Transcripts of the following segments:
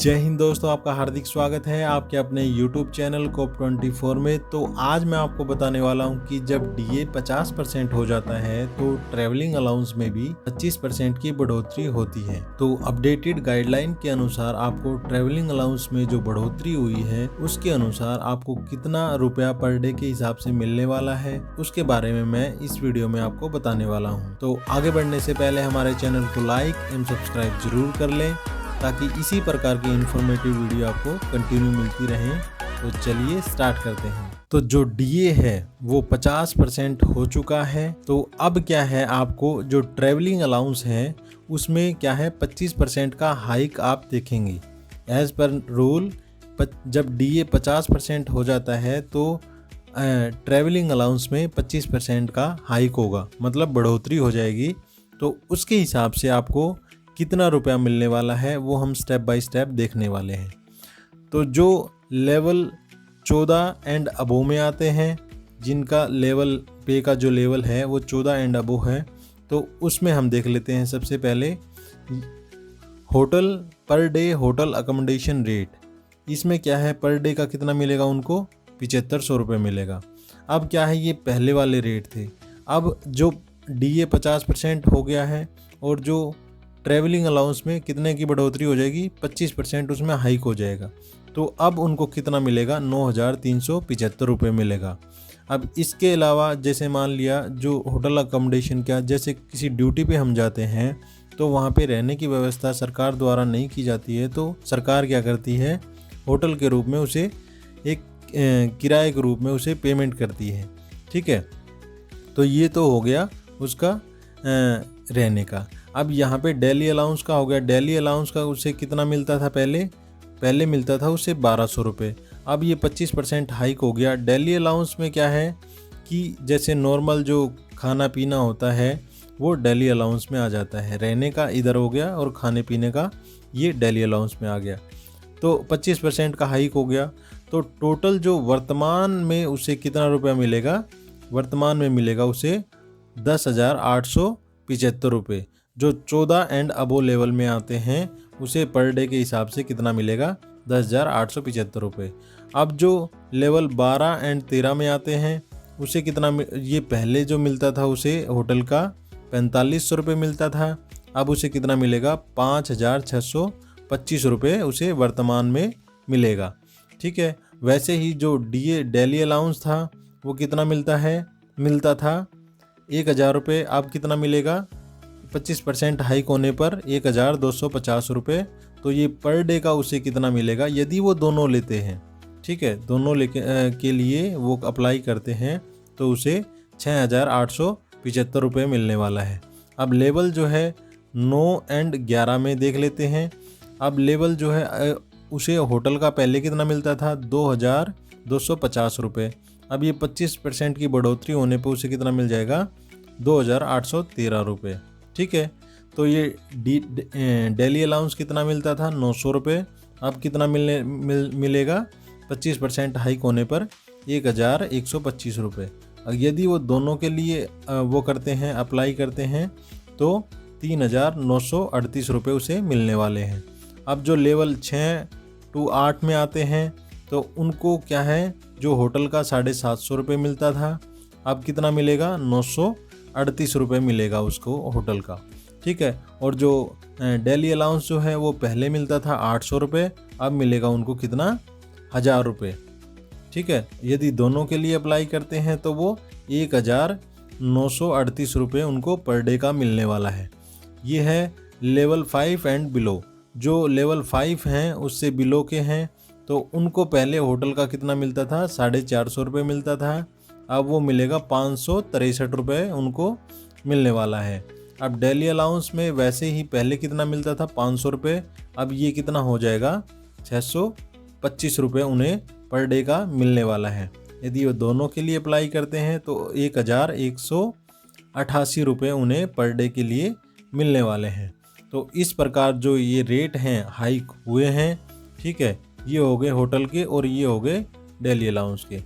जय हिंद दोस्तों, आपका हार्दिक स्वागत है आपके अपने YouTube चैनल COP24 में। तो आज मैं आपको बताने वाला हूं कि जब DA 50% हो जाता है तो ट्रैवलिंग अलाउंस में भी 25% की बढ़ोतरी होती है। तो अपडेटेड गाइडलाइन के अनुसार आपको ट्रैवलिंग अलाउंस में जो बढ़ोतरी हुई है उसके अनुसार आपको कितना रुपया पर डे के हिसाब से मिलने वाला है उसके बारे में मैं इस वीडियो में आपको बताने वाला हूँ। तो आगे बढ़ने से पहले हमारे चैनल को लाइक एंड सब्सक्राइब जरूर कर लें ताकि इसी प्रकार की इन्फॉर्मेटिव वीडियो आपको कंटिन्यू मिलती रहे। तो चलिए स्टार्ट करते हैं। तो जो DA है वो 50% हो चुका है। तो अब क्या है, आपको जो ट्रैवलिंग अलाउंस है उसमें क्या है 25% का हाइक आप देखेंगे। एज पर रूल जब DA 50% हो जाता है तो ट्रैवलिंग अलाउंस में 25% का हाइक होगा, मतलब बढ़ोतरी हो जाएगी। तो उसके हिसाब से आपको कितना रुपया मिलने वाला है वो हम स्टेप बाय स्टेप देखने वाले हैं। तो जो लेवल 14 एंड अबो में आते हैं, जिनका लेवल पे का जो लेवल है वो 14 एंड अबो है, तो उसमें हम देख लेते हैं। सबसे पहले hotel per day hotel accommodation rate, इसमें क्या है पर डे का कितना मिलेगा उनको 7500 रुपये मिलेगा। अब क्या है, ये पहले वाले रेट थे। अब जो DA 50% हो गया है और जो ट्रैवलिंग अलाउंस में कितने की बढ़ोतरी हो जाएगी 25% उसमें हाइक हो जाएगा। तो अब उनको कितना मिलेगा 9375 रुपये मिलेगा। अब इसके अलावा जैसे मान लिया जो होटल अकोमोडेशन का, जैसे किसी ड्यूटी पे हम जाते हैं तो वहाँ पे रहने की व्यवस्था सरकार द्वारा नहीं की जाती है, तो सरकार क्या करती है होटल के रूप में उसे एक किराए के रूप में उसे पेमेंट करती है। ठीक है, तो ये तो हो गया उसका रहने का। अब यहाँ पे डेली अलाउंस का हो गया। डेली अलाउंस का उसे कितना मिलता था, पहले मिलता था उसे 1200 रुपये। अब ये 25% हाइक हो गया। डेली अलाउंस में क्या है कि जैसे नॉर्मल जो खाना पीना होता है वो डेली अलाउंस में आ जाता है, रहने का इधर हो गया और खाने पीने का ये डेली अलाउंस में आ गया। तो 25% का हाइक हो गया। तो टोटल जो वर्तमान में उसे कितना रुपया मिलेगा, वर्तमान में मिलेगा उसे 10,875 रुपये। जो 14 एंड अबो लेवल में आते हैं उसे पर डे के हिसाब से कितना मिलेगा 10,875 रुपये। अब जो लेवल 12 एंड 13 में आते हैं उसे कितना, ये पहले जो मिलता था उसे होटल का 4500 रुपये मिलता था, अब उसे कितना मिलेगा 5,625 रुपये उसे वर्तमान में मिलेगा। ठीक है, वैसे ही जो DA डेली अलाउंस था वो कितना मिलता था 1,000 रुपये, अब कितना मिलेगा 25% हाइक होने पर 1,250 रुपये। तो ये पर डे का उसे कितना मिलेगा यदि वो दोनों लेते हैं। ठीक है, दोनों के लिए वो अप्लाई करते हैं तो उसे 6,875 रुपये मिलने वाला है। अब लेवल जो है 9 एंड 11 में देख लेते हैं। अब लेवल जो है उसे होटल का पहले कितना मिलता था 2,250 रुपये। अब ये 25% की बढ़ोतरी होने पर उसे कितना मिल जाएगा 2,813 रुपये। ठीक है, तो ये डेली अलाउंस कितना मिलता था 900 रुपये, अब कितना मिलेगा 25% हाइक होने पर 1,125 रुपये। यदि वो दोनों के लिए वो करते हैं अप्लाई करते हैं तो 3,938 रुपये उसे मिलने वाले हैं। अब जो लेवल 6 to 8 में आते हैं तो उनको क्या है, जो होटल का 750 रुपये मिलता था अब कितना मिलेगा 938 रुपये मिलेगा उसको होटल का। ठीक है, और जो डेली अलाउंस जो है वो पहले मिलता था 800 रुपये, अब मिलेगा उनको कितना 1,000 रुपये। ठीक है, यदि दोनों के लिए अप्लाई करते हैं तो वो 1,938 रुपये उनको पर डे का मिलने वाला है। ये है लेवल 5 एंड बिलो। जो लेवल 5 हैं उससे बिलो के हैं तो उनको पहले होटल का कितना मिलता था 450 रुपये मिलता था, अब वो मिलेगा 563 रुपये उनको मिलने वाला है। अब डेली अलाउंस में वैसे ही पहले कितना मिलता था 500 रुपये, अब ये कितना हो जाएगा 625 रुपये उन्हें पर डे का मिलने वाला है। यदि वो दोनों के लिए अप्लाई करते हैं तो 1,188 रुपये उन्हें पर डे के लिए मिलने वाले हैं। तो इस प्रकार जो ये रेट हैं हाइक हुए हैं। ठीक है, ये हो गए होटल के और ये हो गए डेली अलाउंस के।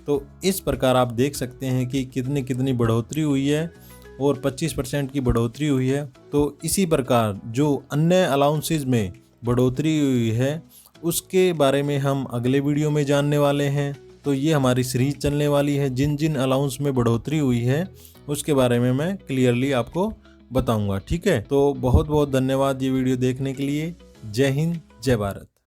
तो इस प्रकार आप देख सकते हैं कि कितनी बढ़ोतरी हुई है और 25% की बढ़ोतरी हुई है। तो इसी प्रकार जो अन्य अलाउंसेज में बढ़ोतरी हुई है उसके बारे में हम अगले वीडियो में जानने वाले हैं। तो ये हमारी सीरीज चलने वाली है, जिन जिन अलाउंस में बढ़ोतरी हुई है उसके बारे में मैं क्लियरली आपको बताऊंगा। ठीक है, तो बहुत बहुत धन्यवाद ये वीडियो देखने के लिए। जय हिंद, जय भारत।